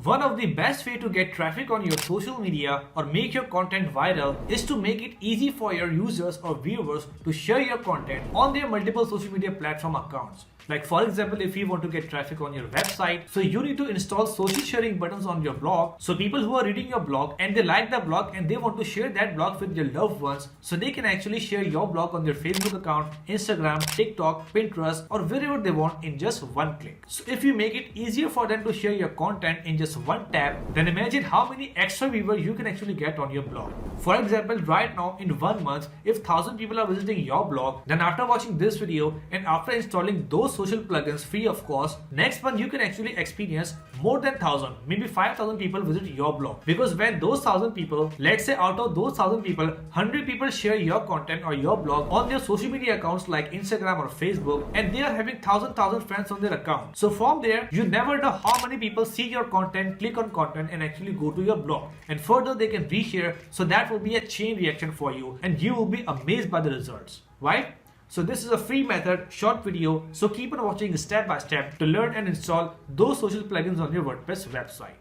One of the best way to get traffic on your social media or make your content viral is to make it easy for your users or viewers to share your content on their multiple social media platform accounts. Like for example, if you want to get traffic on your website, so you need to install social sharing buttons on your blog. So people who are reading your blog and they like the blog and they want to share that blog with their loved ones, so they can actually share your blog on their Facebook account, Instagram, TikTok, Pinterest, or wherever they want in just one click. So if you make it easier for them to share your content in just one tap, then imagine how many extra viewers you can actually get on your blog. For example, right now in 1 month, if 1,000 people are visiting your blog, then after watching this video and after installing those social plugins free of cost, next month you can actually experience more than 1,000, maybe 5,000 people visit your blog. Because when those 1,000 people, let's say out of those 1,000 people, 100 people share your content or your blog on their social media accounts like Instagram or Facebook, and they are having 1,000 friends on their account. So from there, you never know how many people see your content, click on content and actually go to your blog. And further they can reshare, so that will be a chain reaction for you and you will be amazed by the results, right? So this is a free method, short video, so keep on watching step by step to learn and install those social plugins on your WordPress website.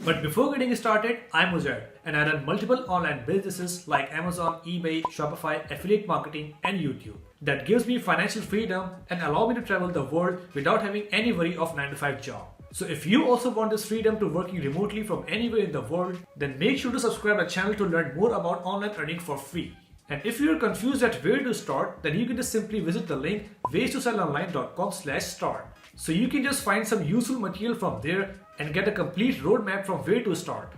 But before getting started, I'm Uzair and I run multiple online businesses like Amazon, eBay, Shopify, affiliate marketing and YouTube. That gives me financial freedom and allow me to travel the world without having any worry of 9-to-5 job. So if you also want this freedom to working remotely from anywhere in the world, then make sure to subscribe to the channel to learn more about online earning for free. And if you're confused at where to start, then you can just simply visit the link ways2sellonline.com/start. So you can just find some useful material from there and get a complete roadmap from where to start.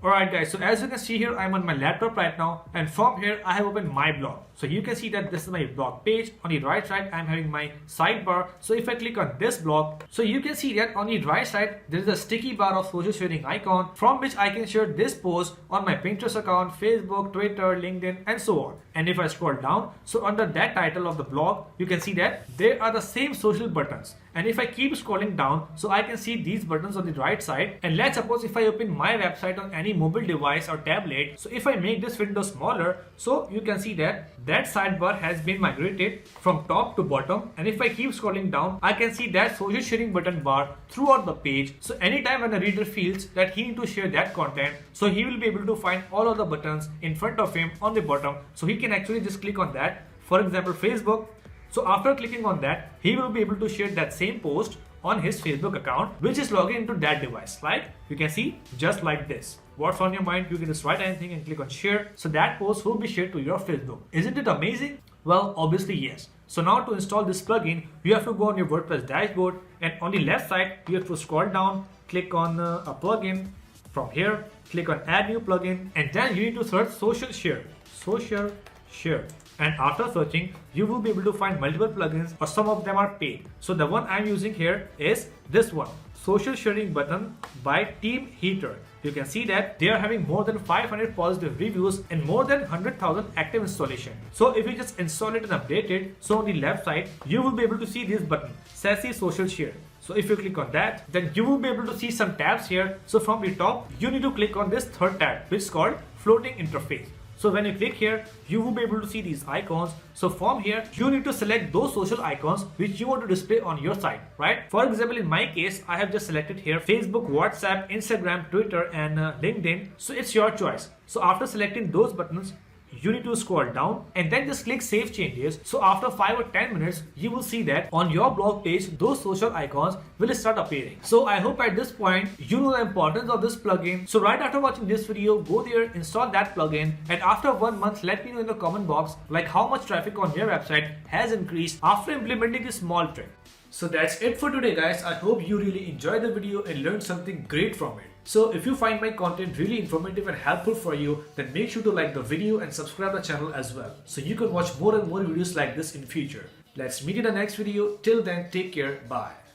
Alright guys, so as you can see here, I'm on my laptop right now and from here I have opened my blog. So you can see that this is my blog page. On the right side, I'm having my sidebar. So if I click on this blog, so you can see that on the right side, there is a sticky bar of social sharing icon from which I can share this post on my Pinterest account, Facebook, Twitter, LinkedIn, and so on. And if I scroll down, so under that title of the blog, you can see that there are the same social buttons. And if I keep scrolling down, so I can see these buttons on the right side. And let's suppose if I open my website on any mobile device or tablet, so if I make this window smaller, so you can see that sidebar has been migrated from top to bottom. And if I keep scrolling down, I can see that social sharing button bar throughout the page. So anytime when a reader feels that he needs to share that content, so he will be able to find all of the buttons in front of him on the bottom. So he can actually just click on that. For example, Facebook. So after clicking on that, he will be able to share that same post on his Facebook account, which is logged into that device. Like you can see, just like this. What's on your mind, you can just write anything and click on share. So that post will be shared to your Facebook. Isn't it amazing? Well, obviously yes. So now to install this plugin, you have to go on your WordPress dashboard and on the left side, you have to scroll down, click on a plugin. From here, click on add new plugin and then you need to search social share. Social share. And after searching, you will be able to find multiple plugins or some of them are paid. So the one I'm using here is this one, social sharing button by Team Heater. You can see that they are having more than 500 positive reviews and more than 100,000 active installation. So if you just install it and update it, so on the left side, you will be able to see this button, Sassy Social Share. So if you click on that, then you will be able to see some tabs here. So from the top, you need to click on this third tab, which is called floating interface. So when you click here, you will be able to see these icons. So from here, you need to select those social icons which you want to display on your site, right? For example, in my case, I have just selected here Facebook, WhatsApp, Instagram, Twitter, and LinkedIn. So it's your choice. So after selecting those buttons, you need to scroll down and then just click save changes. So after 5 or 10 minutes, you will see that on your blog page, those social icons will start appearing. So I hope at this point, you know the importance of this plugin. So right after watching this video, go there, install that plugin. And after 1 month, let me know in the comment box, like how much traffic on your website has increased after implementing this small trick. So that's it for today guys. I hope you really enjoyed the video and learned something great from it. So if you find my content really informative and helpful for you, then make sure to like the video and subscribe to the channel as well, so you can watch more and more videos like this in future. Let's meet in the next video. Till then, take care. Bye.